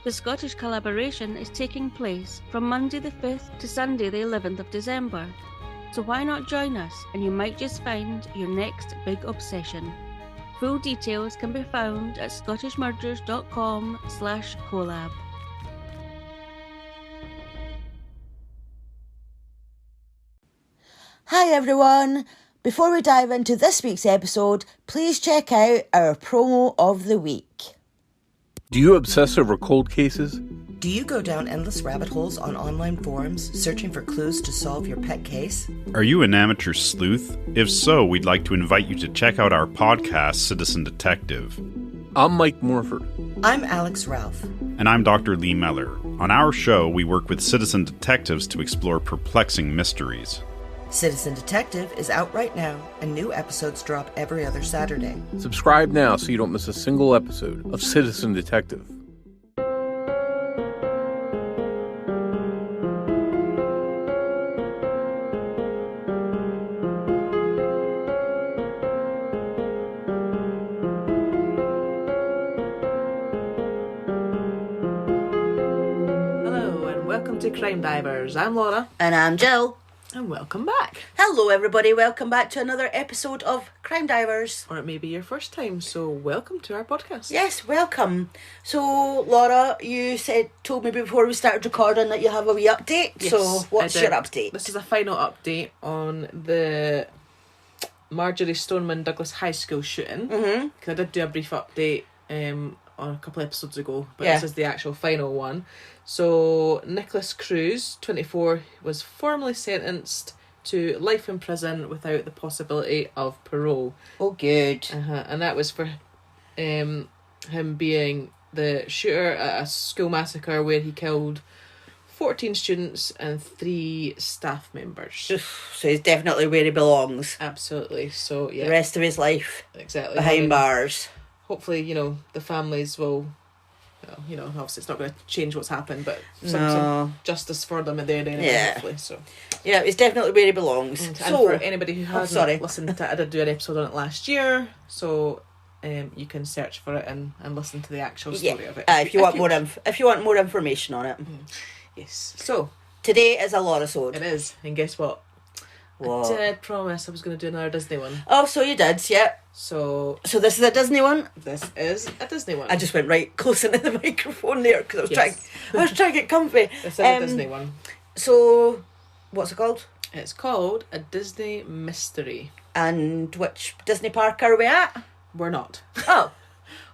The Scottish collaboration is taking place from Monday the 5th to Sunday the 11th of December. So why not join us, and you might just find your next big obsession. Full details can be found at scottishmurders.com/collab. Hi everyone! Before we dive into this week's episode, please check out our promo of the week. Do you obsess over cold cases? Do you go down endless rabbit holes on online forums searching for clues to solve your pet case? Are you an amateur sleuth? If so, we'd like to invite you to check out our podcast, Citizen Detective. I'm Mike Morford. I'm Alex Ralph. And I'm Dr. Lee Meller. On our show, we work with citizen detectives to explore perplexing mysteries. Citizen Detective is out right now, and new episodes drop every other Saturday. Subscribe now so you don't miss a single episode of Citizen Detective. Hello and welcome to CrimeDivers. I'm Laura. And I'm Jill. And welcome back. Hello everybody, welcome back to another episode of CrimeDivers. Or it may be your first time, so welcome to our podcast. Yes, welcome. So Laura, you told me before we started recording that you have a wee update. Yes, so what's I your did. update? This is a final update on the Marjorie Stoneman Douglas High School shooting. Because I did do a brief update on a couple episodes ago, but Yeah. this is the actual final one. So Nicholas Cruz, 24, was formally sentenced to life in prison without the possibility of parole. Oh good. And that was for him being the shooter at a school massacre where he killed 14 students and 3 staff members. So he's definitely where he belongs. Absolutely. So yeah, The rest of his life exactly behind bars. Hopefully, the families will. Obviously it's not going to change what's happened, but some justice for them in there anyway, Yeah. hopefully. So Yeah, he's definitely where he belongs. and So for anybody who hasn't listened to it, I did do an episode on it last year, so you can search for it and listen to the actual story of it. if you want more information on it. Yes. So Today is a Laura-sode. it is, and guess what? What? I did promise I was going to do another Disney one. Oh, so you did, yeah. So So this is a Disney one. this is a Disney one. I just went right close into the microphone there because I was Yes. trying to get comfy. This is a Disney one. So, what's it called? It's called A Disney Mystery. And which Disney park are we at? We're not. Oh,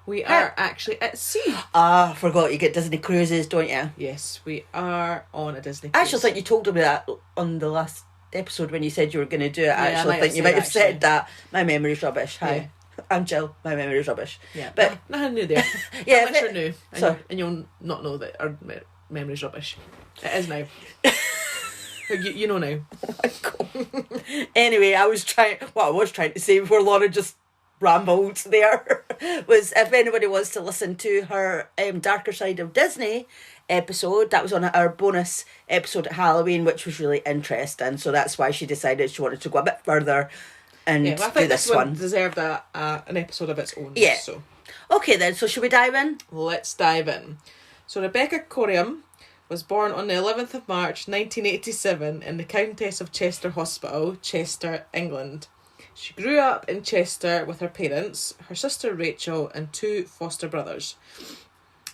We are actually at sea. I forgot you get Disney cruises, don't you? Yes, we are on a Disney I cruise. actually think you told me that on the last episode when you said you were going to do it. I I actually might think have you said might have actually. said that. My memory's rubbish. Hi. I'm Jill. My memory's rubbish. Yeah, But nothing new there. Yeah, Not much but- are new. And, Sorry. and you'll not know that our memory's rubbish. It is now. you know now. anyway, what I was trying to say before Laura just rambled there was if anybody wants to listen to her Darker Side of Disney episode, that was on our bonus episode at Halloween, which was really interesting. So that's why she decided she wanted to go a bit further and Yeah, well, I do think this this one. one deserved an episode of its own. Yeah. So Okay then, so should we dive in? let's dive in. So Rebecca Coriam was born on the 11th of March 1987 in the Countess of Chester Hospital, Chester, England. She grew up in Chester with her parents, her sister Rachel, and 2 foster brothers.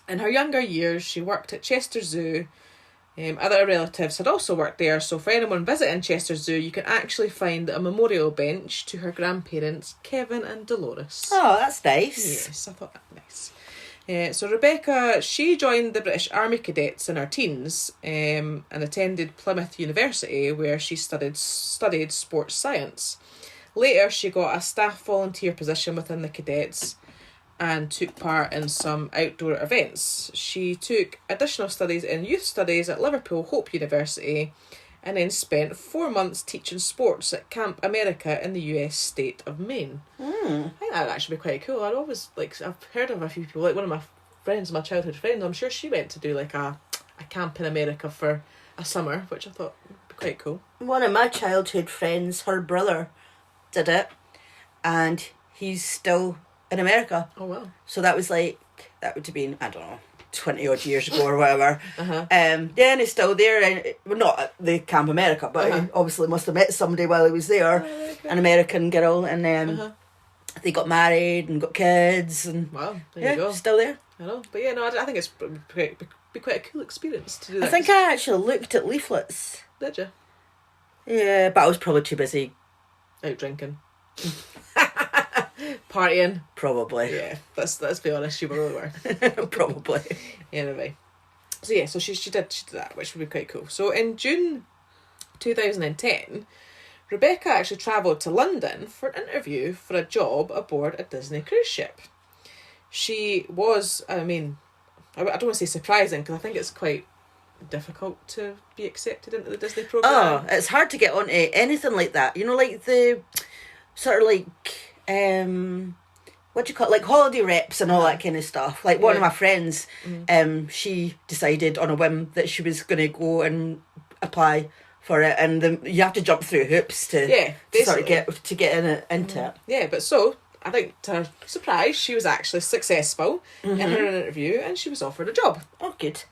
In her younger years, she worked at Chester Zoo. Other relatives had also worked there, so for anyone visiting Chester Zoo, you can actually find a memorial bench to her grandparents, Kevin and Dolores. Oh, that's nice. Yes, I thought that nice. So Rebecca, she joined the British Army Cadets in her teens and attended Plymouth University, where she studied sports science. Later, she got a staff volunteer position within the cadets and took part in some outdoor events. She took additional studies in youth studies at Liverpool Hope University and then spent 4 months teaching sports at Camp America in the US state of Maine. I think that would actually be quite cool. I've heard of a few people, like one of my friends, my childhood friend, I'm sure she went to do like a camp in America for a summer, which I thought would be quite cool. One of my childhood friends, her brother, did it, and he's still in America. Oh, wow. So that would have been, I don't know, 20 odd years ago or whatever. And he's still there, and well, not at the Camp America, but he obviously must have met somebody while he was there, an American girl, and then they got married and got kids, and Wow, there you go. still there. I know, but yeah, no, I think it's be quite a cool experience to do that. I think I actually looked at leaflets. Did you? Yeah, but I was probably too busy. Out drinking. Partying. Probably. Yeah, let's be honest, you probably were. Probably. Anyway. So yeah, so she did that, which would be quite cool. So in June 2010, Rebecca actually travelled to London for an interview for a job aboard a Disney cruise ship. She was, I mean, I don't want to say surprising, because I think it's quite difficult to be accepted into the Disney programme. Oh, it's hard to get onto anything like that. You know, like the sort of like what do you call it? Like holiday reps and all that kind of stuff. Like one of my friends, she decided on a whim that she was going to go and apply for it, and you have to jump through hoops to sort of get into it. Yeah, but so I think to her surprise, she was actually successful in her interview, and she was offered a job. Oh, good.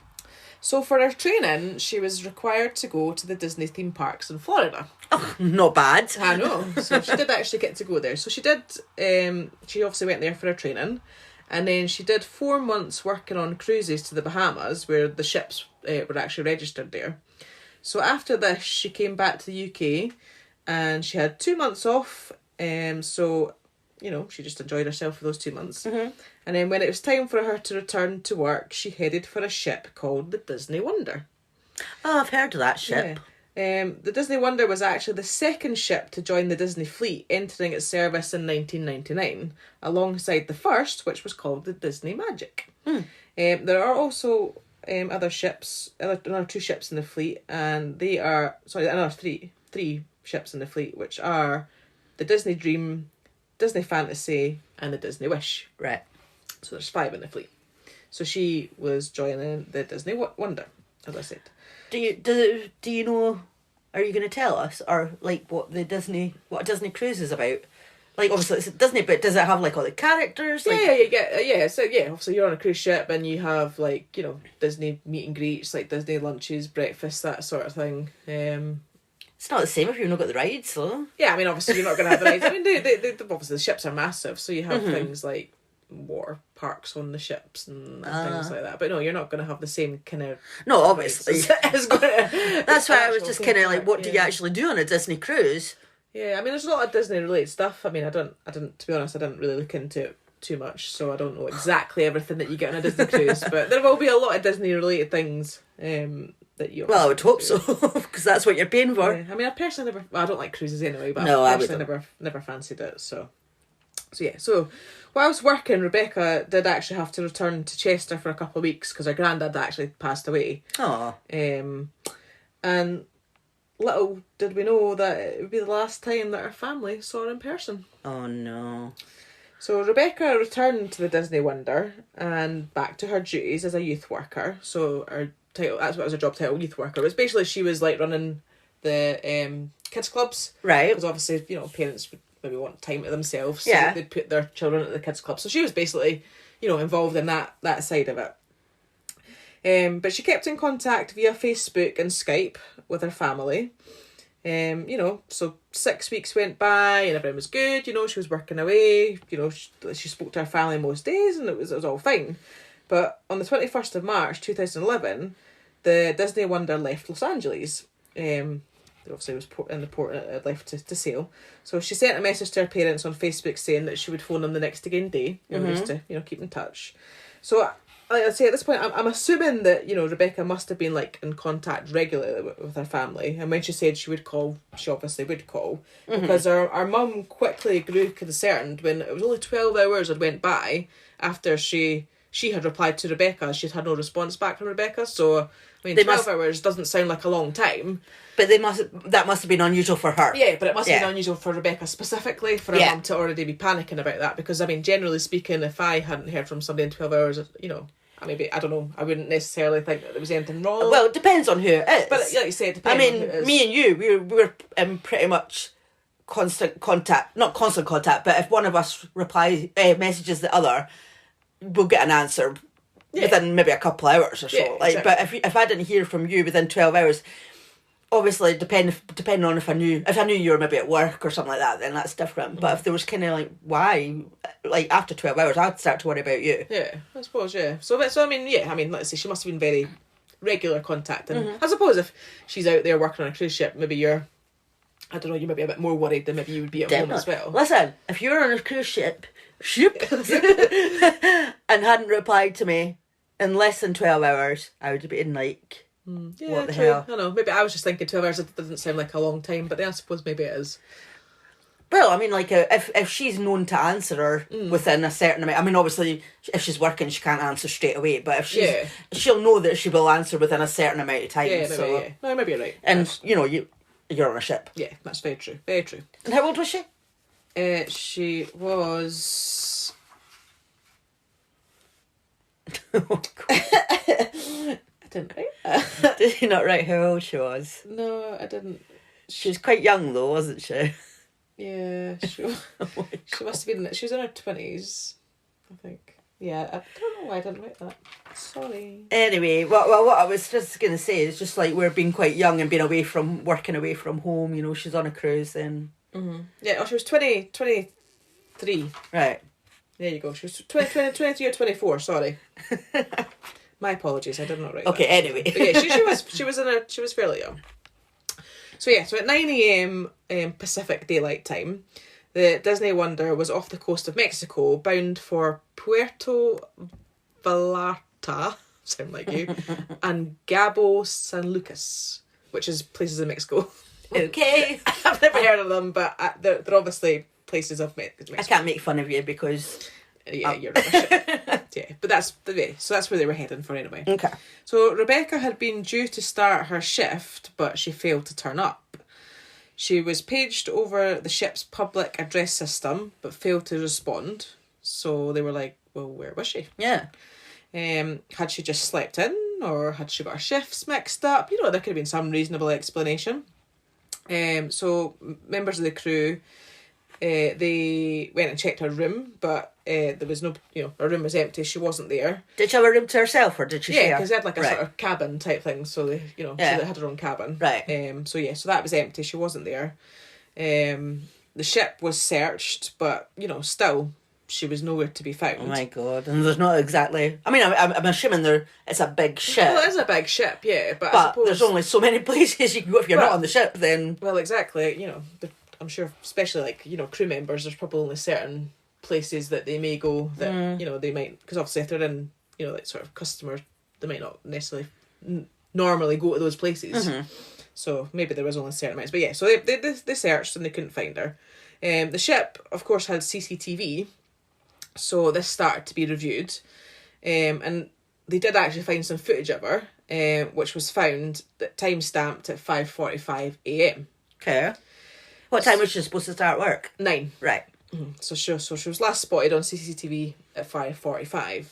So for her training, she was required to go to the Disney theme parks in Florida. Oh, not bad. I know. So she did actually get to go there. So she did, she obviously went there for her training. And then she did 4 months working on cruises to the Bahamas, where the ships were actually registered there. So after this, she came back to the UK, and she had 2 months off. So, you know, she just enjoyed herself for those 2 months. And then when it was time for her to return to work, she headed for a ship called the Disney Wonder. Oh, I've heard of that ship. Yeah. The Disney Wonder was actually the second ship to join the Disney fleet, entering its service in 1999, alongside the first, which was called the Disney Magic. There are also other ships, another 2 ships in the fleet, and they are, another three ships in the fleet, which are the Disney Dream, Disney Fantasy, and the Disney Wish. Right. So there's 5 in the fleet. So she was joining the Disney Wonder, as I said. Do you know? Are you going to tell us, or like what a Disney cruise is about? Like obviously it's Disney, but does it have like all the characters? Like... Yeah. So obviously you're on a cruise ship and you have like, you know, Disney meet and greets, like Disney lunches, breakfast, that sort of thing. It's not the same if you've not got the rides, though. Yeah, I mean obviously you're not going to have the rides. I mean they obviously the ships are massive, so you have things like water parks on the ships and things like that, but no, you're not going to have the same kind of obviously that's why I was just kind of like, what do you actually do on a Disney cruise? I mean there's a lot of Disney related stuff. I mean I didn't to be honest, I didn't really look into it too much, so I don't know exactly everything that you get on a Disney cruise, but there will be a lot of Disney related things that you I would hope so, because that's what you're paying for. I mean I personally I don't like cruises anyway, but no, I personally never fancied it, so whilst working, Rebecca did actually have to return to Chester for a couple of weeks because her granddad actually passed away. Oh. And little did we know that it would be the last time that her family saw her in person. Oh no. So Rebecca returned to the Disney Wonder and back to her duties as a youth worker. So her title, that's what was her job title, youth worker. It was basically she was like running the kids clubs. Right. Because obviously, you know, parents would maybe want time to themselves, so they'd put their children at the kids club. So she was basically, you know, involved in that side of it. But she kept in contact via Facebook and Skype with her family. You know, so 6 weeks went by and everything was good. You know, she was working away. You know, she spoke to her family most days, and it was all fine. But on the 21st of March 2011, the Disney Wonder left Los Angeles. Obviously was in the port left to sail. So she sent a message to her parents on Facebook saying that she would phone them the next again day, just to, you know, keep in touch. So like I say, at this point I'm assuming that, you know, Rebecca must have been like in contact regularly with her family, and when she said she would call, she obviously would call, because our mum quickly grew concerned when it was only 12 hours had went by after she had replied to Rebecca. She'd had no response back from Rebecca, so I mean 12 hours doesn't sound like a long time. But that must have been unusual for her. Yeah, but it must have been unusual for Rebecca specifically, for her mum to already be panicking about that, because I mean generally speaking, if I hadn't heard from somebody in 12 hours, you know, I don't know, I wouldn't necessarily think that there was anything wrong. Well, it depends on who it is. But like you said, it depends on who it is. Me and you, we're pretty much constant contact, not constant contact, but if one of us messages the other, we'll get an answer within maybe a couple of hours or so. Yeah, like, exactly. but if I didn't hear from you within 12 hours, obviously depending on if I knew you were maybe at work or something like that, then that's different. But if there was kind of like, why, like after 12 hours, I'd start to worry about you. Yeah, I suppose, yeah. So I mean, let's say she must have been very regular contact. And I suppose if she's out there working on a cruise ship, maybe you're maybe a bit more worried than maybe you would be at home as well. Listen, if you were on a cruise ship and hadn't replied to me in less than 12 hours, I would have been like, Yeah, what the true. hell? I don't know. Maybe I was just thinking 12 hours. It doesn't sound like a long time, but then I suppose maybe it is. Well, I mean, like, if she's known to answer her within a certain amount, I mean, obviously, if she's working, she can't answer straight away, but if she'll know that she will answer within a certain amount of time. Yeah, maybe, so. yeah. No, maybe you're right. And, you're on a ship. Yeah, that's very true. Very true. And how old was she? She was... Oh, God. I didn't write that. Did you not write how old she was? No, I didn't. She was quite young, though, wasn't she? Yeah, she must have been... She was in her 20s, I think. Yeah, I don't know why I didn't write that. Sorry. Anyway, what I was just going to say is just like we're being quite young and being working away from home, she's on a cruise then. Mm-hmm. Yeah, she was 23. Right. There you go. She was 23 or 24, sorry. My apologies, I did not write Okay, that. anyway. But yeah, she was fairly young. So yeah, so at 9 a.m. Pacific Daylight Time, the Disney Wonder was off the coast of Mexico, bound for Puerto Vallarta, sound like you, and Cabo San Lucas, which is places in Mexico. Okay. I've never heard of them, but they're obviously places of Mexico. I can't make fun of you because... Yeah, you're rubbish. Yeah, but that's where they were heading for anyway. Okay. So Rebecca had been due to start her shift, but she failed to turn up. She was paged over the ship's public address system, but failed to respond. So they were like, well, where was she? Yeah. Had she just slept in, or had she got her shifts mixed up? There could have been some reasonable explanation. So members of the crew, they went and checked her room, but there was no, her room was empty. She wasn't there. Did she have a room to herself, or did she share? Yeah, because they had like a sort of cabin type thing, so they, so they had her own cabin. Right. So that was empty. She wasn't there. The ship was searched, but still, she was nowhere to be found. Oh my God! And there's not exactly. I mean, I'm assuming it's a big ship. Well, it is a big ship, yeah, but I suppose there's only so many places you can go if you're not on the ship. Then well, exactly. I'm sure, especially like crew members, there's probably only certain places that they may go that they might, because obviously if they're in like sort of customers, they might not necessarily normally go to those places. Mm-hmm. So maybe there was only certain amounts, but yeah. So they searched and they couldn't find her. The ship, of course, had CCTV, so this started to be reviewed, and they did actually find some footage of her, which was found that time stamped at 5:45 a.m. Okay. What time was she supposed to start work? 9. Right. Mm-hmm. So she was last spotted on CCTV at 5:45.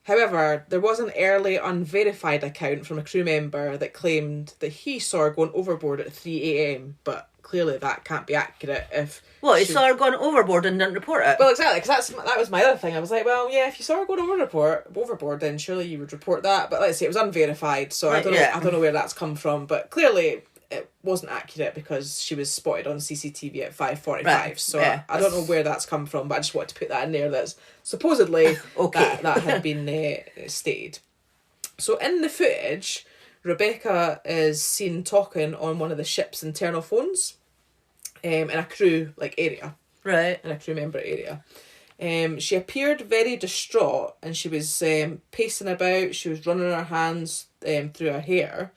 However, there was an early unverified account from a crew member that claimed that he saw her going overboard at 3 a.m, but clearly that can't be accurate if... Well, he saw her going overboard and didn't report it? Well, exactly, because that was my other thing. I was like, well, yeah, if you saw her going overboard, then surely you would report that. But let's say it was unverified, so right, I don't know where that's come from, but clearly it wasn't accurate because she was spotted on CCTV at 5:45. Right. So I don't know where that's come from, but I just wanted to put that in there. That's supposedly that had been stated. So in the footage, Rebecca is seen talking on one of the ship's internal phones, in a crew area, right? In a crew member area. She appeared very distraught, and she was pacing about. She was running her hands through her hair.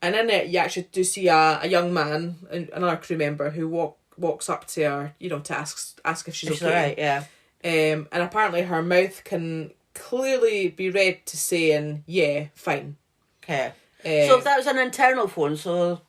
And in it, you actually do see a young man, another crew member, who walks up to her, to ask if she's okay. Right, yeah. And apparently her mouth can clearly be read to saying, yeah, fine. Okay. So if that was an internal phone, so,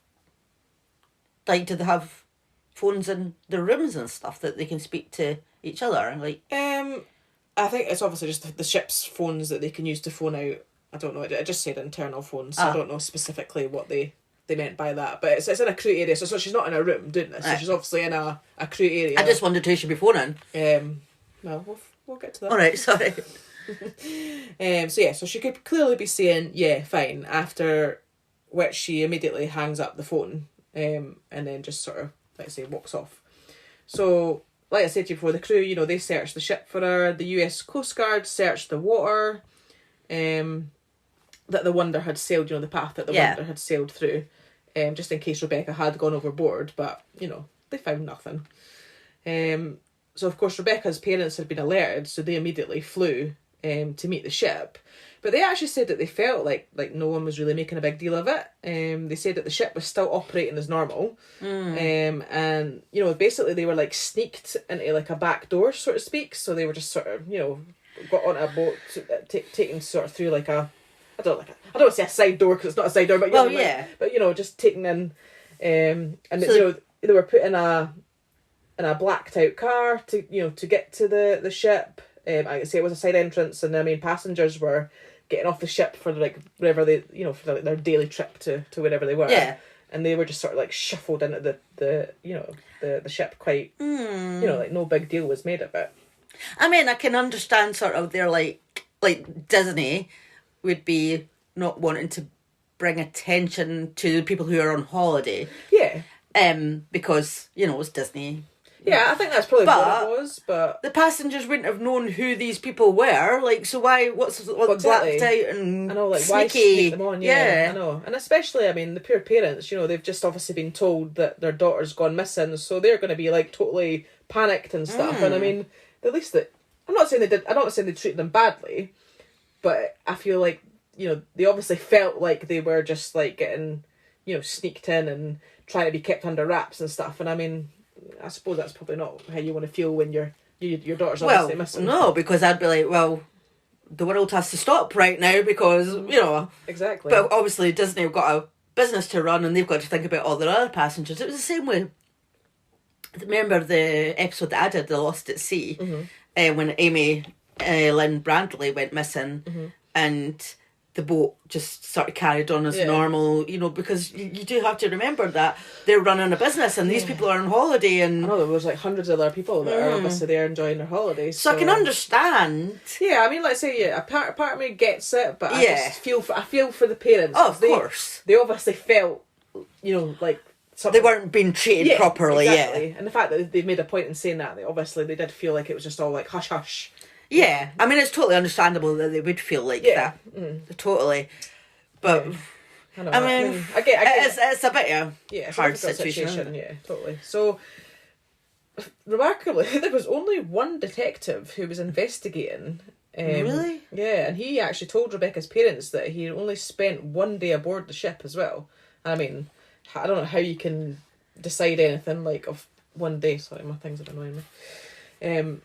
do they have phones in the rooms and stuff that they can speak to each other? I think it's obviously just the ship's phones that they can use to phone out. I don't know, it just said internal phones, so I don't know specifically what they meant by that. But it's in a crew area, so she's not in a room doing this, so she's obviously in a crew area. I just wondered who she'd be phoning. Well, we'll get to that. Alright, sorry. So she could clearly be saying, yeah, fine, after which she immediately hangs up the phone, and then just sort of, let's say, walks off. So, like I said to you before, the crew, you know, they searched the ship for her. The US Coast Guard searched the water that the Wonder had sailed, you know, the path that the Wonder had sailed through, just in case Rebecca had gone overboard. But, you know, they found nothing. So, of course, Rebecca's parents had been alerted, so they immediately flew to meet the ship. But they actually said that they felt like no one was really making a big deal of it. They said that the ship was still operating as normal. And, you know, basically they were, like, sneaked into, like, a back door, so to speak. So they were just sort of, you know, got on a boat, taken sort of through, like, I don't want to say a side door, because it's not a side door, but, but, you know, just taken in, and, so, you know, they were put in a blacked out car to, you know, to get to the ship. I can say it was a side entrance, and I mean, passengers were getting off the ship for, like, wherever they, you know, for their daily trip to wherever they were. Yeah. And they were just sort of, like, shuffled into the you know, the ship quite, you know, like, no big deal was made of it. I mean, I can understand sort of their, like Disney would be not wanting to bring attention to people who are on holiday. Yeah. Because, you know, it's Disney. Yeah, I think that's probably what it was, but the passengers wouldn't have known who these people were. Like, so why? What's blacked out and I know, like, sneaky? why sneak them on? Yeah, I know, and especially, I mean, the poor parents. You know, they've just obviously been told that their daughter's gone missing, so they're going to be, like, totally panicked and stuff. And I mean, at least that I'm not saying they treated them badly, but I feel like, you know, they obviously felt like they were just, like, getting, you know, sneaked in and trying to be kept under wraps and stuff. And I mean, I suppose that's probably not how you want to feel when your daughter's obviously missing. No, because I'd be like, well, the world has to stop right now because, you know. Exactly. But obviously Disney have got a business to run and they've got to think about all their other passengers. It was the same way. Remember the episode that I did, The Lost at Sea, when Amy Lynn Brandley went missing and the boat just sort of carried on as normal, you know, because you do have to remember that they're running a business and these people are on holiday. And I know there was like hundreds of other people that are obviously there enjoying their holidays. So I can understand. Yeah, I mean, let's say a part of me gets it, but I just feel for the parents. Oh, of course. They obviously felt, you know, like they weren't being treated properly. Exactly. Yeah, and the fact that they made a point in saying that, they did feel like it was just all like hush hush. Yeah, I mean, it's totally understandable that they would feel like that. Totally. But, I know. I mean I get it's a bit of a hard situation. Yeah, totally. So, remarkably, there was only one detective who was investigating. Really? Yeah, and he actually told Rebecca's parents that he only spent one day aboard the ship as well. I mean, I don't know how you can decide anything like of one day. Sorry, my things are annoying me.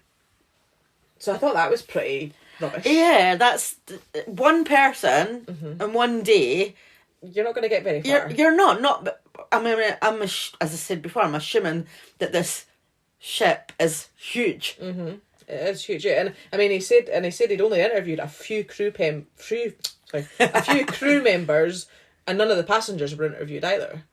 So I thought that was pretty rubbish. Yeah, that's one person and one day. You're not going to get very far. You're not. But I mean, as I said before, I'm assuming that this ship is huge. It is huge, yeah. And I mean, he said he'd only interviewed a few crew members, and none of the passengers were interviewed either.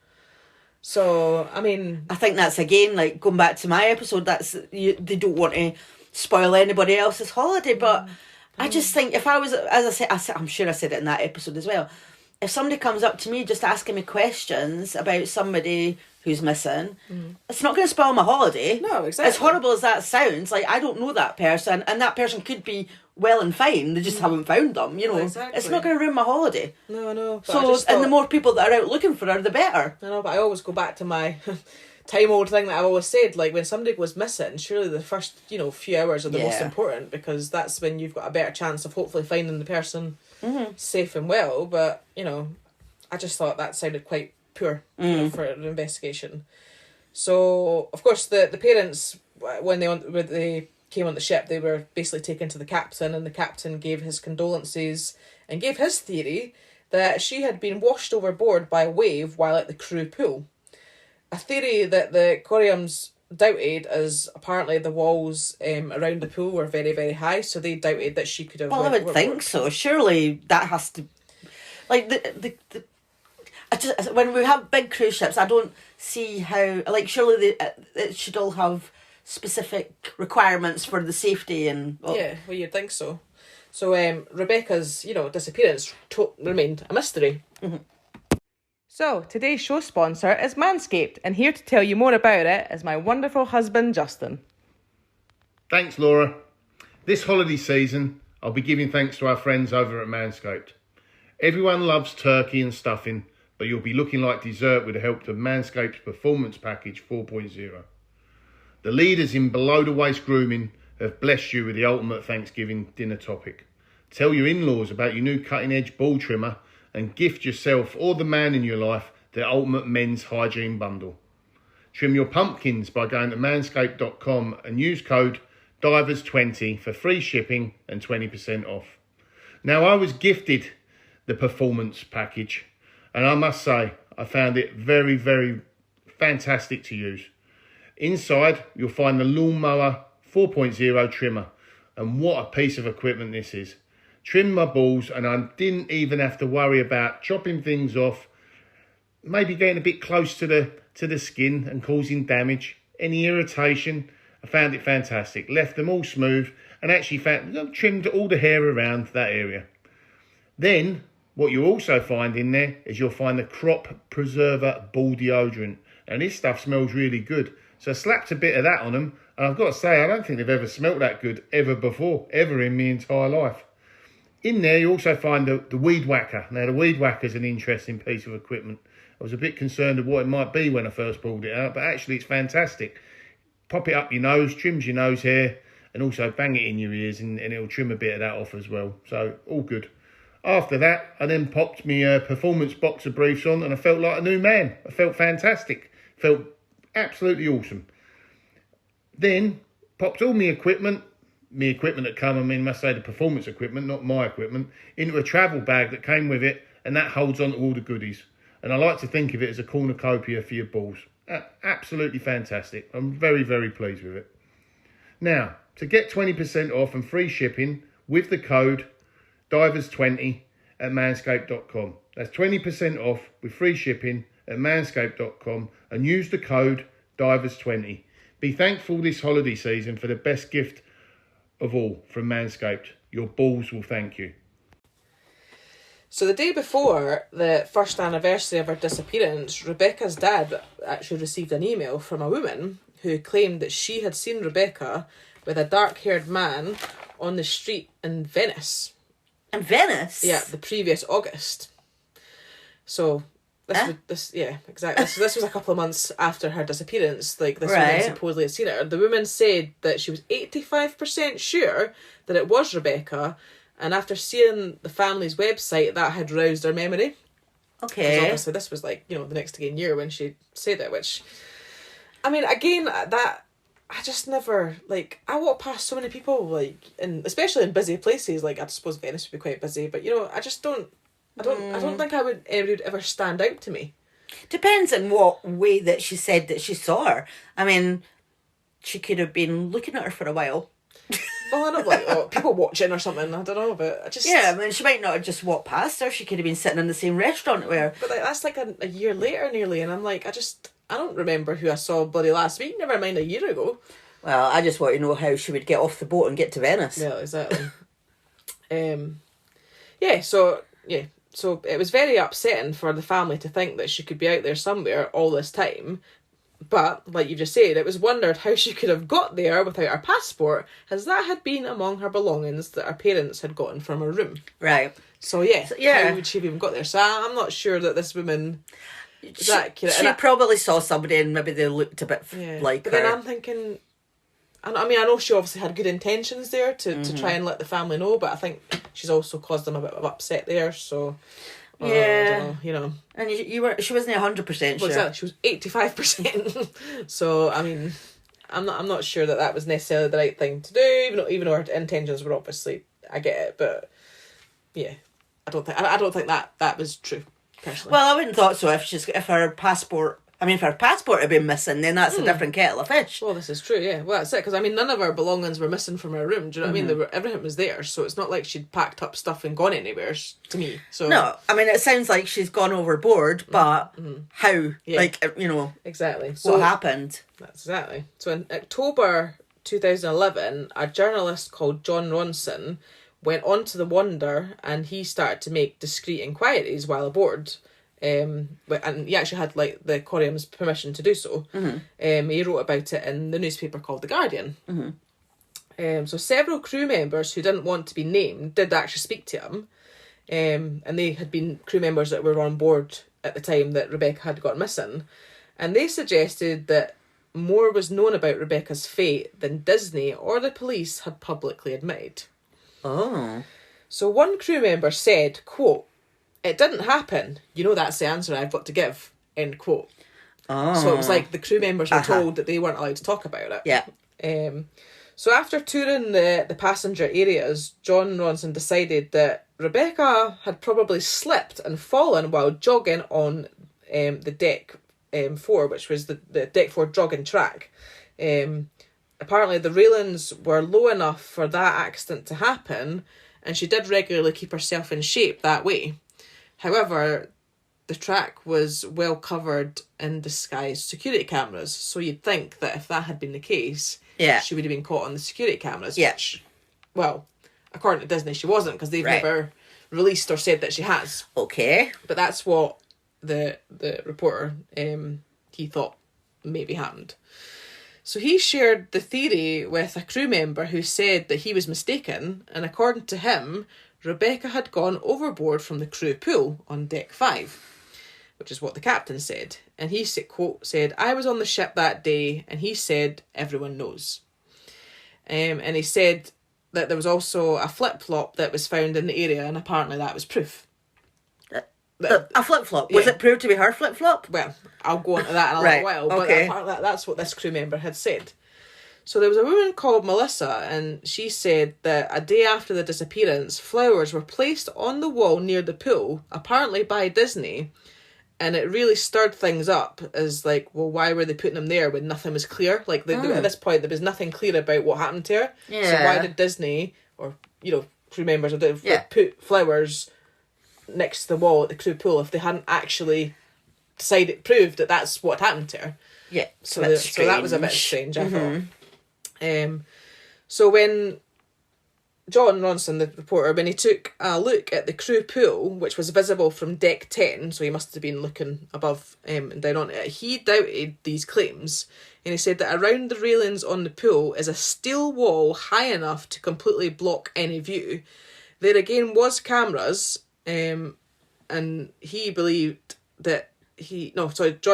So I mean, I think that's again like going back to my episode. They don't want to spoil anybody else's holiday, but I just think if I was, as I said, I'm sure I said it in that episode as well, if somebody comes up to me just asking me questions about somebody who's missing, it's not going to spoil my holiday. No, exactly. As horrible as that sounds, like, I don't know that person, and that person could be well and fine, they just haven't found them, you know. Exactly. It's not going to ruin my holiday. No, I know. So, and the more people that are out looking for her, the better. I know, but I always go back to my time-old thing that I've always said, like, when somebody goes missing, surely the first, you know, few hours are the most important, because that's when you've got a better chance of hopefully finding the person safe and well. But, you know, I just thought that sounded quite poor, you know, for an investigation. So, of course, the parents, when they came on the ship, they were basically taken to the captain, and the captain gave his condolences and gave his theory that she had been washed overboard by a wave while at the crew pool. A theory that the Coriams doubted, as apparently the walls around the pool were very, very high, so they doubted that she could have. Well, I would think so. Surely that has to, like when we have big cruise ships, I don't see how. Like, surely it should all have specific requirements for the safety and. Yeah, well, you'd think so. So Rebecca's, disappearance remained a mystery. So today's show sponsor is Manscaped, and here to tell you more about it is my wonderful husband, Justin. Thanks, Laura. This holiday season, I'll be giving thanks to our friends over at Manscaped. Everyone loves turkey and stuffing, but you'll be looking like dessert with the help of Manscaped's Performance Package 4.0. The leaders in below-the-waist grooming have blessed you with the ultimate Thanksgiving dinner topic. Tell your in-laws about your new cutting-edge ball trimmer and gift yourself or the man in your life the ultimate men's hygiene bundle. Trim your pumpkins by going to manscaped.com and use code DIVERS20 for free shipping and 20% off. Now, I was gifted the Performance Package, and I must say, I found it very, very fantastic to use. Inside, you'll find the Lawnmower 4.0 trimmer, and what a piece of equipment this is. Trimmed my balls, and I didn't even have to worry about chopping things off, maybe getting a bit close to the skin and causing damage, any irritation. I found it fantastic. Left them all smooth, and actually trimmed all the hair around that area. Then, what you'll also find in there is you'll find the Crop Preserver Ball Deodorant, and this stuff smells really good. So I slapped a bit of that on them, and I've got to say, I don't think they've ever smelt that good ever before, ever in my entire life. In there, you also find the Weed Whacker. Now, the Weed Whacker is an interesting piece of equipment. I was a bit concerned of what it might be when I first pulled it out, but actually it's fantastic. Pop it up your nose, trims your nose hair, and also bang it in your ears, and it'll trim a bit of that off as well. So, all good. After that, I then popped my performance boxer briefs on, and I felt like a new man. I felt fantastic. Felt absolutely awesome. Then, popped all my equipment that come, must say the performance equipment, not my equipment, into a travel bag that came with it, and that holds on to all the goodies. And I like to think of it as a cornucopia for your balls. Absolutely fantastic. I'm very, very pleased with it. Now, to get 20% off and free shipping with the code DIVERS20 at manscaped.com. That's 20% off with free shipping at manscaped.com, and use the code DIVERS20. Be thankful this holiday season for the best gift of all from Manscaped. Your balls will thank you. So the day before the first anniversary of her disappearance, Rebecca's dad actually received an email from a woman who claimed that she had seen Rebecca with a dark-haired man on the street in Venice. In Venice? Yeah, the previous August. So exactly. So this was a couple of months after her disappearance. This woman supposedly had seen her. The woman said that she was 85% sure that it was Rebecca, and after seeing the family's website, that had roused her memory. Okay. Because obviously this was the next again year when she said it, which, I mean, again, that I just never, I walk past so many people, especially in busy places, I suppose Venice would be quite busy, but, I just don't think anybody would ever stand out to me. Depends on what way that she said that she saw her. I mean, she could have been looking at her for a while. Well, I don't people watching or something, I don't know, but I just... Yeah, I mean, she might not have just walked past her, she could have been sitting in the same restaurant with her. But that's a year later nearly, and I'm I don't remember who I saw bloody last week, never mind a year ago. Well, I just want to know how she would get off the boat and get to Venice. Yeah, exactly. So it was very upsetting for the family to think that she could be out there somewhere all this time. But, like you just said, it was wondered how she could have got there without her passport, as that had been among her belongings that her parents had gotten from her room. Right. So, how would she have even got there? So I'm not sure that this woman... She probably saw somebody and maybe they looked a bit like but her. Then I'm thinking... I know she obviously had good intentions there to try and let the family know, but I think she's also caused them a bit of upset there, so... Yeah. I don't know, And she wasn't 100% sure. Well, exactly, she was 85%. So, I mean, I'm not sure that was necessarily the right thing to do, even though her intentions were obviously, I get it, but yeah, I don't think that was true, personally. Well, I wouldn't thought so if her passport had been missing, then that's a different kettle of fish. Well, this is true, yeah. Well, that's it, because, none of her belongings were missing from her room, do you know what I mean? Everything was there, so it's not like she'd packed up stuff and gone anywhere, to me. So no, it sounds like she's gone overboard, but how? Yeah. Exactly. What happened? That's exactly. So in October 2011, a journalist called John Ronson went onto the Wonder and he started to make discreet inquiries while aboard. And he actually had like the Coriam's permission to do so. He wrote about it in the newspaper called The Guardian. So several crew members who didn't want to be named did actually speak to him. And they had been crew members that were on board at the time that Rebecca had gone missing. And they suggested that more was known about Rebecca's fate than Disney or the police had publicly admitted. Oh. So one crew member said, quote, "It didn't happen. You know, that's the answer I've got to give," end quote. Oh. So it was like the crew members were told that they weren't allowed to talk about it. Yeah. So after touring the passenger areas, John Ronson decided that Rebecca had probably slipped and fallen while jogging on the deck 4, which was the deck 4 jogging track. Apparently the railings were low enough for that accident to happen, and she did regularly keep herself in shape that way. However, the track was well covered in disguised security cameras, so you'd think that if that had been the case, she would have been caught on the security cameras. Yeah. Which, well, according to Disney, she wasn't, because they've Right. never released or said that she has. Okay. But that's what the reporter, he thought maybe happened. So he shared the theory with a crew member who said that he was mistaken, and according to him, Rebecca had gone overboard from the crew pool on deck 5, which is what the captain said. And he said, quote, said, "I was on the ship that day," and he said, "Everyone knows." And he said that there was also a flip-flop that was found in the area, and apparently that was proof. A flip-flop? Was Yeah. it proved to be her flip-flop? Well, I'll go on to that in a Right, little while, but okay. apparently that's what this crew member had said. So there was a woman called Melissa, and she said that a day after the disappearance, flowers were placed on the wall near the pool, apparently by Disney, and it really stirred things up as like, well, why were they putting them there when nothing was clear? Like, at this point, there was nothing clear about what happened to her. So Yeah. why did Disney, or, crew members, Yeah. put flowers next to the wall at the crew pool if they hadn't actually proved that that's what happened to her? Yeah. So that was a bit strange, I thought. So when John Ronson, the reporter, when he took a look at the crew pool, which was visible from deck 10, so he must have been looking above and down on it, he doubted these claims, and he said that around the railings on the pool is a steel wall high enough to completely block any view. There again was cameras, and he believed that John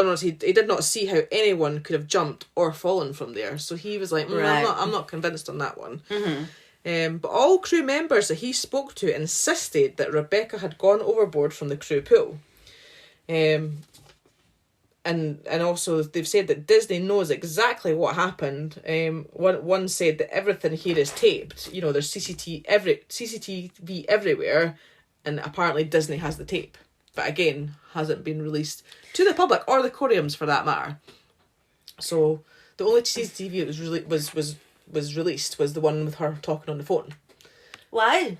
Ronson, he did not see how anyone could have jumped or fallen from there. So he was like, Right. I'm not convinced on that one. But all crew members that he spoke to insisted that Rebecca had gone overboard from the crew pool. And also they've said that Disney knows exactly what happened. One said that everything here is taped. There's CCTV everywhere, and apparently Disney has the tape. But again, hasn't been released to the public or the Coriams for that matter. So the only CCTV that was released was the one with her talking on the phone. Why?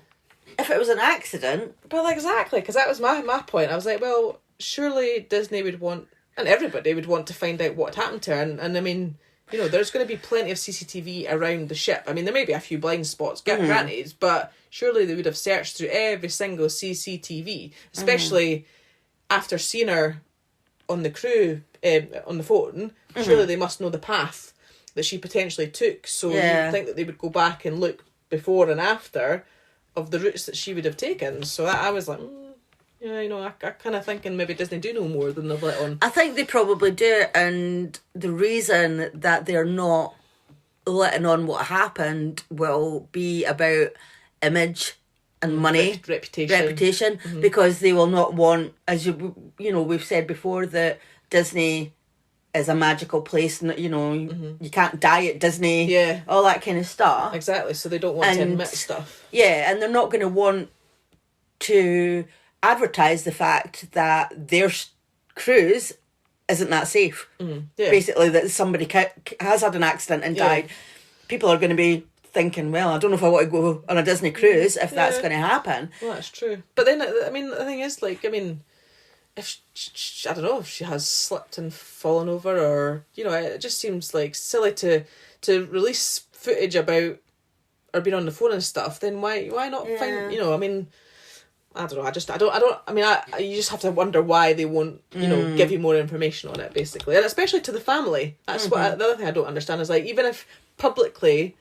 If it was an accident... Well, exactly, because that was my point. I was like, well, surely Disney would want, and everybody would want to find out what happened to her. And I mean, there's going to be plenty of CCTV around the ship. I mean, there may be a few blind spots, granted, but surely they would have searched through every single CCTV, especially after seeing her on the crew, on the phone. Surely they must know the path that she potentially took. So you'd think that they would go back and look before and after of the routes that she would have taken. So I was like, I kind of thinking maybe Disney do know more than they've let on. I think they probably do, and the reason that they're not letting on what happened will be about image and money, reputation, because they will not want, as we've said before, that Disney is a magical place, and you can't die at Disney, all that kind of stuff. Exactly, so they don't want to admit stuff. Yeah, and they're not going to want to advertise the fact that their cruise isn't that safe. Basically, that somebody has had an accident and died. People are going to be thinking, well, I don't know if I want to go on a Disney cruise if that's going to happen. Well, that's true. But then, I mean, the thing is, if she, I don't know, if she has slipped and fallen over, or it just seems like silly to release footage about or been on the phone and stuff, then why not find, you know, I mean, I don't know, you just have to wonder why they won't, you know, give you more information on it, basically. And especially to the family. That's the other thing I don't understand is, like, even if publicly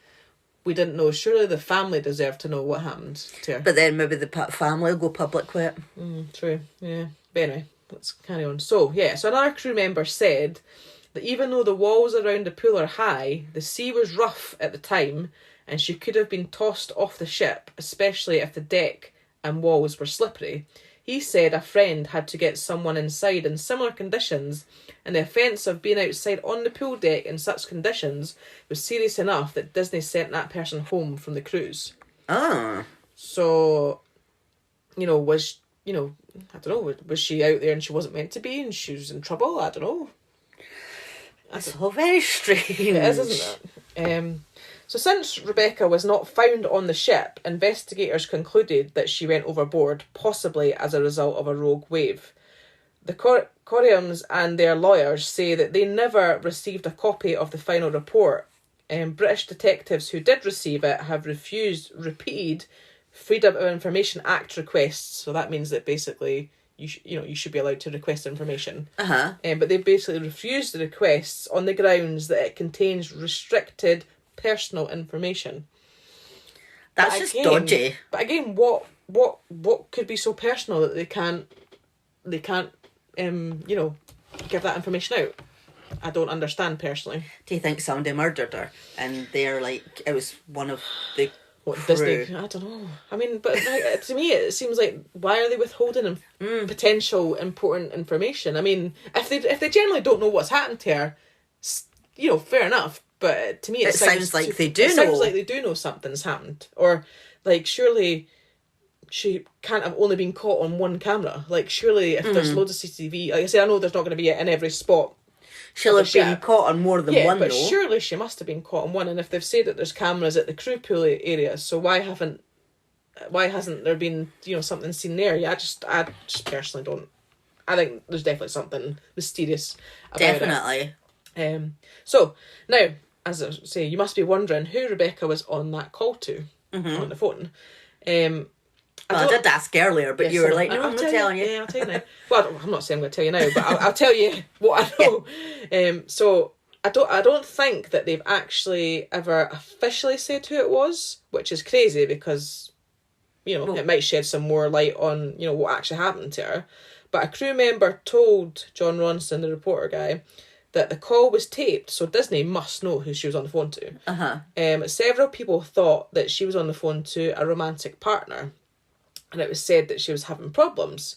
we didn't know, surely the family deserve to know what happened to her. But then maybe the family will go public with it. True, yeah. But anyway, let's carry on. So another crew member said that even though the walls around the pool are high, the sea was rough at the time and she could have been tossed off the ship, especially if the deck and walls were slippery. He said a friend had to get someone inside in similar conditions, and the offence of being outside on the pool deck in such conditions was serious enough that Disney sent that person home from the cruise. Ah. So, you know, was she out there and she wasn't meant to be and she was in trouble? I don't know. That's all very strange. It is, isn't it? So since Rebecca was not found on the ship, investigators concluded that she went overboard, possibly as a result of a rogue wave. The Coriams and their lawyers say that they never received a copy of the final report. British detectives who did receive it have refused repeated Freedom of Information Act requests. So that means that basically you should be allowed to request information. But they basically refused the requests on the grounds that it contains restricted personal information. That's just dodgy. But again, what could be so personal that they can't give that information out? I don't understand personally. Do you think somebody murdered her and they're like, it was one of the crew? Disney? I don't know. I mean, but like, to me it seems like, why are they withholding potential important information? I mean, if they generally don't know what's happened to her, you know, fair enough. But to me, it sounds like they do know. It sounds like they do know something's happened. Or, like, surely she can't have only been caught on one camera. Like, surely if there's loads of CCTV... Like I say, I know there's not going to be it in every spot. She'll have been caught on more than one, but though. Surely she must have been caught on one. And if they've said that there's cameras at the crew pool area, so why hasn't there been, you know, something seen there? Yeah, I just personally don't... I think there's definitely something mysterious about it. Definitely. So, now... As I say, you must be wondering who Rebecca was on that call to on the phone. I did ask earlier, but you were like, no, I'm not telling you. Yeah, I'll tell you now. Well, I'm not saying I'm going to tell you now, but I'll tell you what I know. Yeah. So I don't think that they've actually ever officially said who it was, which is crazy because, you know, it might shed some more light on, you know, what actually happened to her. But a crew member told John Ronson, the reporter guy, that the call was taped, so Disney must know who she was on the phone to. Several people thought that she was on the phone to a romantic partner, and it was said that she was having problems.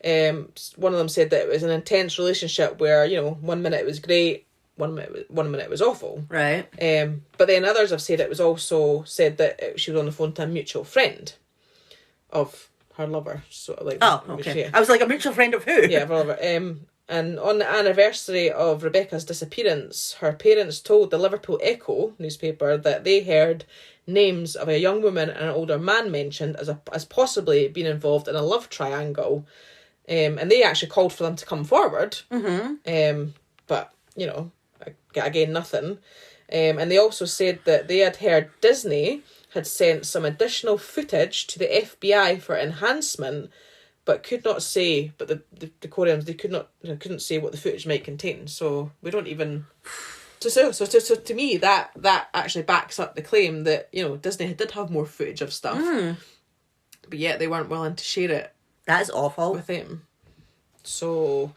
One of them said that it was an intense relationship where, you know, 1 minute it was great, one minute it was awful. Right. But then others have said it was also said that she was on the phone to a mutual friend of her lover. So like, oh, okay. I was like, a mutual friend of who? Yeah, of her lover. And on the anniversary of Rebecca's disappearance, her parents told the Liverpool Echo newspaper that they heard names of a young woman and an older man mentioned as possibly being involved in a love triangle. And they actually called for them to come forward. But, you know, again, nothing. And they also said that they had heard Disney had sent some additional footage to the FBI for enhancement, but could not say, but the Coriams, they couldn't say what the footage might contain. So we don't even... So to me, that actually backs up the claim that, you know, Disney did have more footage of stuff. But yet they weren't willing to share it. That is awful. With them. So,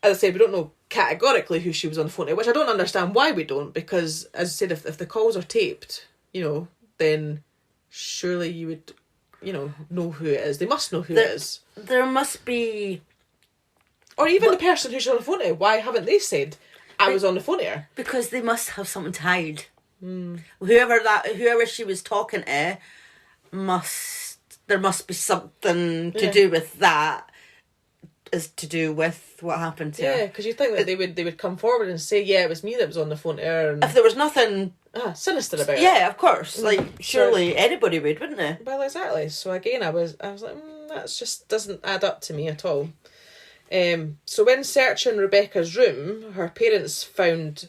as I said, we don't know categorically who she was on the phone to, which I don't understand why we don't, because, as I said, if the calls are taped, you know, then surely you would... you know who it is. They must know who it is. There must be... Or even the person who's on the phone to. Why haven't they said, I was on the phone to her? Because they must have something to hide. Whoever she was talking to, there must be something to do with that, is to do with what happened to her. Yeah, because you think that they would come forward and say, yeah, it was me that was on the phone to her. And... if there was nothing... sinister about it. Yeah, of course. Like, surely anybody would, wouldn't they? Well, exactly. So again, I was like, that just doesn't add up to me at all. So when searching Rebecca's room, her parents found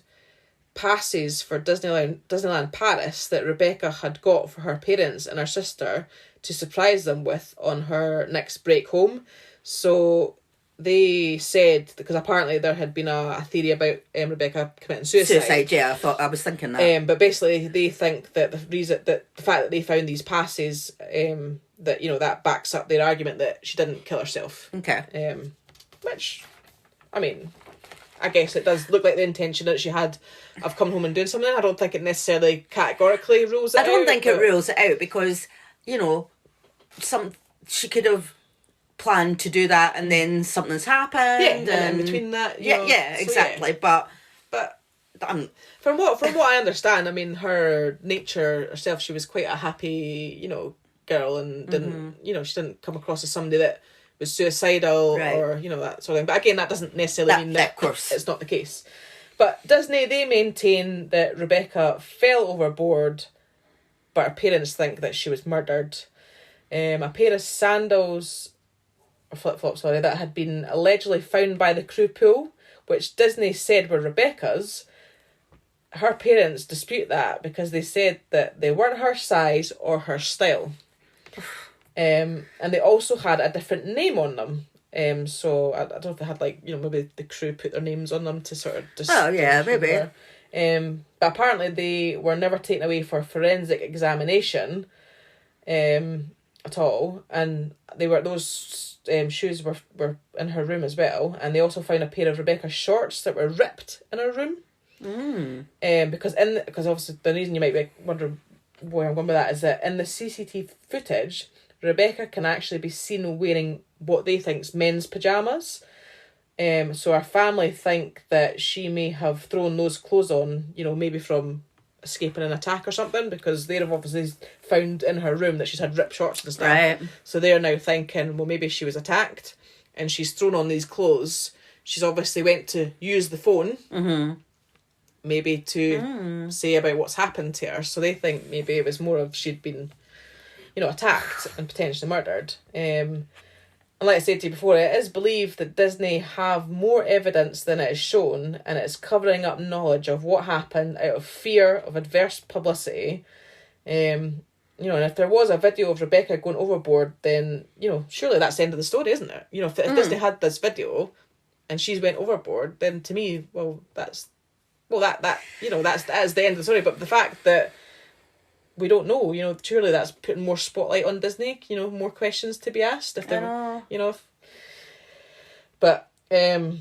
passes for Disneyland Paris that Rebecca had got for her parents and her sister to surprise them with on her next break home. So they said, because apparently there had been a theory about Rebecca committing suicide. Yeah, I was thinking that. But basically they think that the fact that they found these passes, that, you know, that backs up their argument that she didn't kill herself. Okay. Which, I mean, I guess it does look like the intention that she had of coming home and doing something. I don't think it necessarily categorically rules it out. I don't think it rules it out because, you know, she could have planned to do that and then something's happened. Yeah, and then between that, you know, exactly. But from what I understand, I mean, her nature herself, she was quite a happy, you know, girl, and didn't, you know, she didn't come across as somebody that was suicidal or, you know, that sort of thing. But again, that doesn't necessarily mean that, of course, it's not the case. But Disney, they maintain that Rebecca fell overboard, but her parents think that she was murdered. A pair of sandals, or flip-flops, sorry, that had been allegedly found by the crew pool, which Disney said were Rebecca's. Her parents dispute that because they said that they weren't her size or her style. And they also had a different name on them. So I don't know if they had, like, you know, maybe the crew put their names on them to sort of just... Oh, yeah, maybe. But apparently they were never taken away for forensic examination at all. And those shoes were in her room as well. And they also found a pair of Rebecca's shorts that were ripped in her room. Because obviously the reason you might be wondering where I'm going with that is that in the CCTV footage, Rebecca can actually be seen wearing what they think's men's pyjamas. So our family think that she may have thrown those clothes on, you know, maybe from escaping an attack or something, because they have obviously found in her room that she's had ripped shorts and stuff. Right. So they're now thinking, well, maybe she was attacked and she's thrown on these clothes. She's obviously went to use the phone, maybe to say about what's happened to her. So they think maybe it was more of she'd been, you know, attacked and potentially murdered. And like I said to you before, it is believed that Disney have more evidence than it is shown, and it is covering up knowledge of what happened out of fear of adverse publicity. You know, and if there was a video of Rebecca going overboard, then, you know, surely that's the end of the story, isn't it? You know, if Disney had this video and she's went overboard, then to me, that is the end of the story. But the fact that we don't know, you know, surely that's putting more spotlight on Disney, you know, more questions to be asked if they're, you know, but and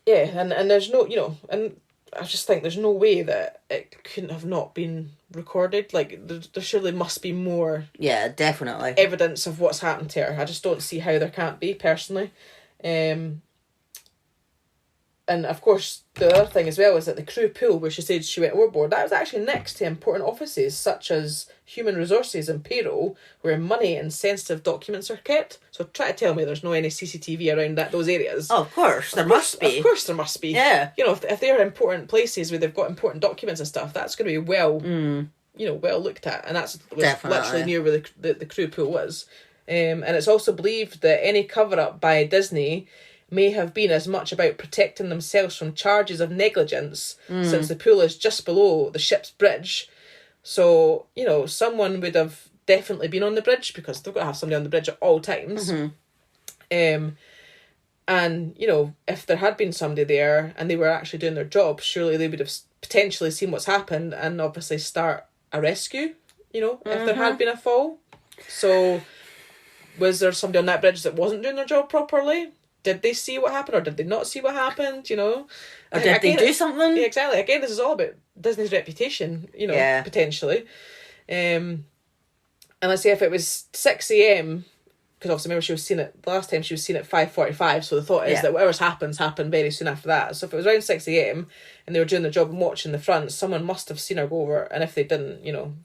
there's no, you know, and I just think there's no way that it couldn't have not been recorded. Like, there surely must be more, definitely, evidence of what's happened to her. I just don't see how there can't be, personally. And of course, the other thing as well is that the crew pool where she said she went overboard, that was actually next to important offices such as human resources and payroll, where money and sensitive documents are kept. So try to tell me there's no any CCTV around those areas. Oh, of course, there must be. Of course there must be. Yeah. You know, if they're important places where they've got important documents and stuff, that's going to be well looked at. And that's literally near where the crew pool was. And it's also believed that any cover-up by Disney may have been as much about protecting themselves from charges of negligence, since the pool is just below the ship's bridge. So, you know, someone would have definitely been on the bridge, because they've got to have somebody on the bridge at all times. And, you know, if there had been somebody there and they were actually doing their job, surely they would have potentially seen what's happened and obviously start a rescue, you know, if there had been a fall. So was there somebody on that bridge that wasn't doing their job properly? Did they see what happened, or did they not see what happened, you know? Or did they do something? Yeah, exactly. Again, this is all about Disney's reputation, you know, potentially. And let's say if it was 6 a.m, because obviously remember she was seen at, the last time she was seen at 5:45, hoped is that whatever's happened very soon after that. So if it was around 6 a.m. and they were doing their job and watching the front, someone must have seen her go over, and if they didn't, you know,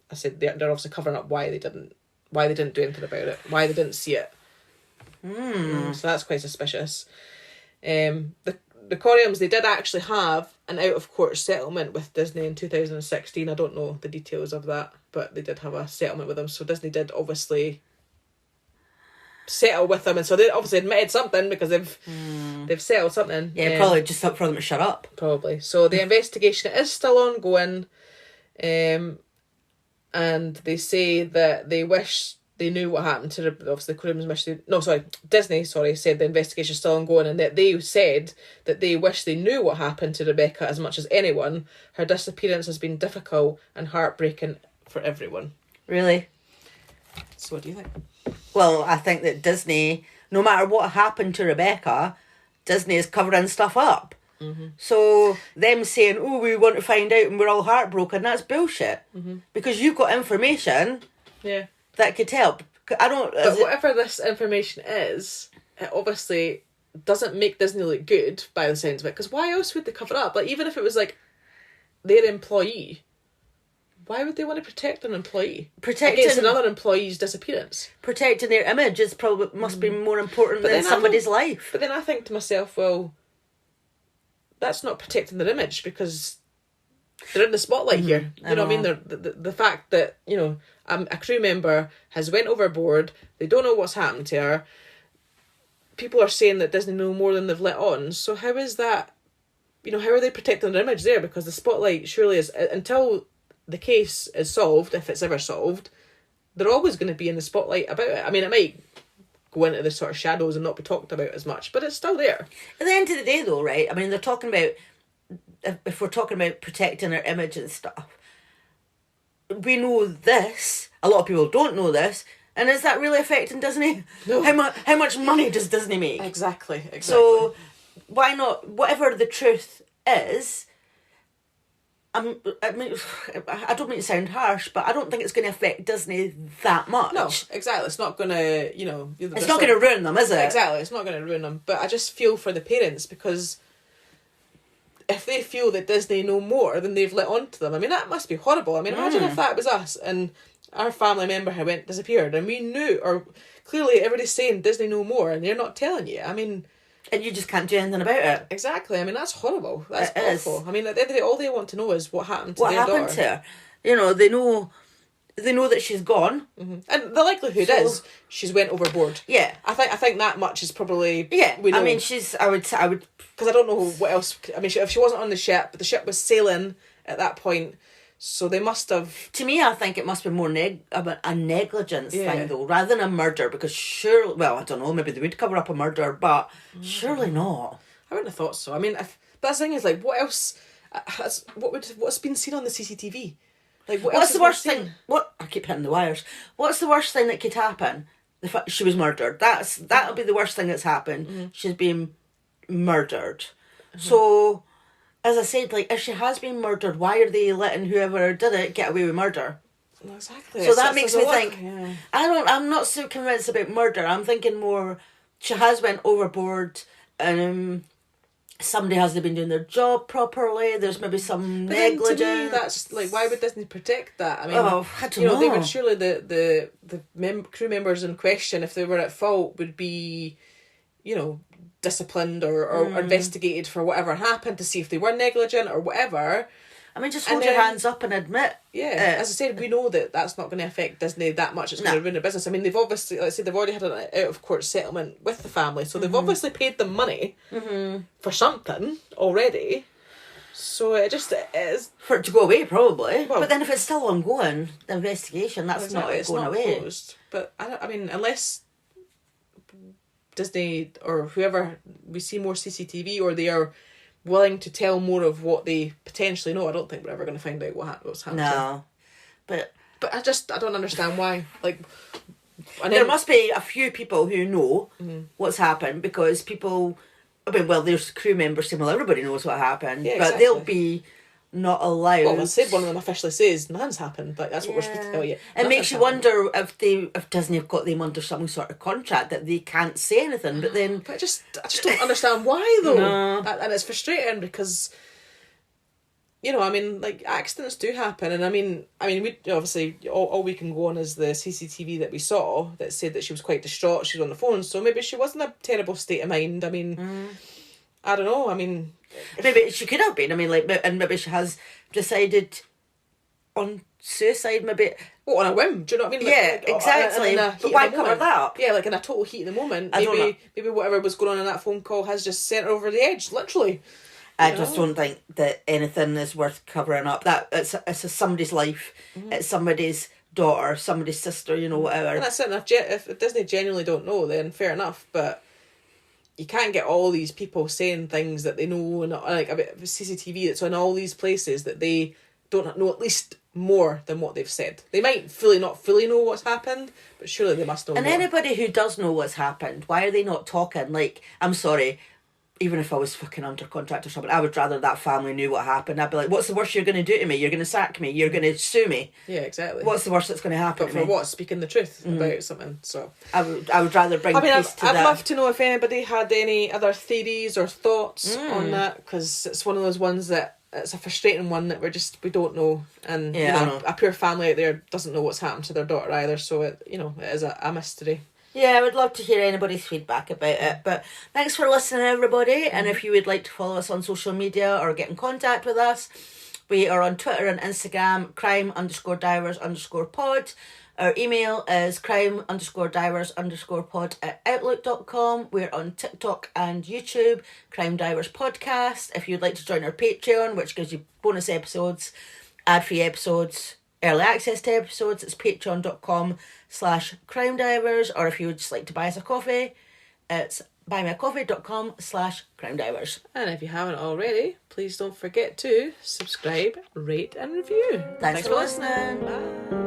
I said they're obviously covering up why they didn't do anything about it, why they didn't see it. So that's quite suspicious. The Coriams, they did actually have an out-of-court settlement with Disney in 2016. I don't know the details of that, but they did have a settlement with them. So Disney did obviously settle with them, and so they obviously admitted something, because they've They've settled something. Yeah, probably just up for them to shut up. Probably. So the investigation is still ongoing. And they say that they wish they knew what happened to obviously Disney said the investigation is still ongoing, and that they said that they wish they knew what happened to Rebecca as much as anyone. Her disappearance has been difficult and heartbreaking for everyone. Really? So what do you think? Well, I think that Disney, no matter what happened to Rebecca, Disney is covering stuff up. Mm-hmm. So them saying, oh, we want to find out and we're all heartbroken, that's bullshit. Mm-hmm. Because you've got information that could help. But whatever this information is, it obviously doesn't make Disney look good by the sounds of it. Because why else would they cover it up? Like, even if it was like their employee, why would they want to protect an employee? Against another employee's disappearance. Protecting their image is must be more important than somebody's life. But then I think to myself, well, that's not protecting their image because they're in the spotlight here. You know what I mean? The fact that, you know, a crew member has went overboard, they don't know what's happened to her. People are saying that Disney know more than they've let on. So how is that, you know, how are they protecting their image there? Because the spotlight surely is, until the case is solved, if it's ever solved, they're always going to be in the spotlight about it. I mean, it might go into the sort of shadows and not be talked about as much, but it's still there. At the end of the day, though, right? I mean, they're talking about, if we're talking about protecting our image and stuff, we know this. A lot of people don't know this. And is that really affecting Disney? No. How much money does Disney make? Exactly. So why not, whatever the truth is, I mean, I don't mean to sound harsh, but I don't think it's going to affect Disney that much. No, exactly. It's not going to, you know... It's not going to ruin them, is it? Exactly. It's not going to ruin them. But I just feel for the parents, because if they feel that Disney know more than they've let on to them, I mean, that must be horrible. I mean, imagine if that was us and our family member had disappeared and we knew, or clearly everybody's saying Disney know more and they're not telling you. I mean... And you just can't do anything about it. Exactly. I mean, that's horrible. That's awful. I mean, at the end of the day, all they want to know is what happened to their daughter. What happened to her? You know, they know that she's gone. Mm-hmm. And the likelihood is she's went overboard. Yeah. I think that much is probably... Yeah. We know. I mean, I would... Because I don't know what else... I mean, if she wasn't on the ship, but the ship was sailing at that point, so they must have... To me, I think it must be more a negligence thing, though, rather than a murder, because surely... Well, I don't know, maybe they would cover up a murder, but surely not. I wouldn't have thought so. I mean, but the thing is, like, what else... What's been seen on the CCTV? Like, what's the worst thing? I keep hitting the wires. What's the worst thing that could happen? The fact she was murdered. That'll be the worst thing that's happened. Mm-hmm. She's been murdered. Mm-hmm. So... As I said, like, if she has been murdered, why are they letting whoever did it get away with murder? Exactly. So that makes me think, I'm not so convinced about murder. I'm thinking more, she has went overboard, somebody hasn't been doing their job properly, there's maybe some negligence. To me, that's, like, why would Disney protect that? I mean, I don't know. They would surely, the crew members in question, if they were at fault, would be, you know, disciplined or investigated for whatever happened to see if they were negligent or whatever. I mean, just hold your hands up and admit. Yeah, as I said, we know that that's not going to affect Disney that much. It's going to ruin their business. I mean, they've obviously, like I said, they've already had an out-of-court settlement with the family, so they've obviously paid them money for something already. So it is... For it to go away, probably. Well, but then if it's still ongoing, the investigation, that's not going away. Closed. But, I mean, unless Disney or whoever, we see more CCTV or they are willing to tell more of what they potentially know, I don't think we're ever going to find out what's happening. No. But I don't understand why. Like, there must be a few people who know what's happened, because people... I mean, well, there's crew members saying, well, everybody knows what happened, but they'll be not allowed... Well, I said one of them officially says nothing's happened. Like, that's what we're supposed to tell you. It makes you wonder if Disney have got them under some sort of contract that they can't say anything, but then... But I just don't understand why, though. No. And it's frustrating because, you know, I mean, like, accidents do happen, and I mean, we obviously, all we can go on is the CCTV that we saw that said that she was quite distraught, she was on the phone, so maybe she was in a terrible state of mind. I mean, I don't know, I mean... Maybe she could have been, I mean, like, and maybe she has decided on suicide, maybe... on a whim, do you know what I mean? Yeah, exactly. But why cover that up? Yeah, like in a total heat of the moment. I don't know. Maybe whatever was going on in that phone call has just sent her over the edge, literally. I just don't think that anything is worth covering up. That it's somebody's life. It's somebody's daughter, somebody's sister, you know, whatever. And that's it. If Disney genuinely don't know, then fair enough. But you can't get all these people saying things that they know, and like a bit of CCTV that's on all these places that they don't know at least more than what they've said. They might not fully know what's happened, but surely they must know And more. anybody who does know what's happened, why are they not talking? Like, I'm sorry, even if I was fucking under contract or something, I would rather that family knew what happened. I'd be like, what's the worst you're going to do to me? You're going to sack me? You're going to sue me? Yeah, exactly. What's the worst that's going to happen But to for me? what? Speaking the truth about something. So I would rather bring peace to I'd that. love to know if anybody had any other theories or thoughts on that, because it's one of those ones that it's a frustrating one that we don't know, and Yeah, I you know. know, a poor family out there doesn't know what's happened to their daughter either. So it is a mystery. Yeah, I would love to hear anybody's feedback about it. But thanks for listening, everybody. And if you would like to follow us on social media or get in contact with us, we are on Twitter and Instagram, crime_divers_pod. Our email is crime_divers_pod@outlook.com. We're on TikTok and YouTube, Crime Divers Podcast. If you'd like to join our Patreon, which gives you bonus episodes, ad-free episodes, early access to episodes, it's patreon.com/crimedivers. Or if you would just like to buy us a coffee, it's buymeacoffee.com/crimedivers. And if you haven't already, please don't forget to subscribe, rate and review. Thanks for listening. Bye.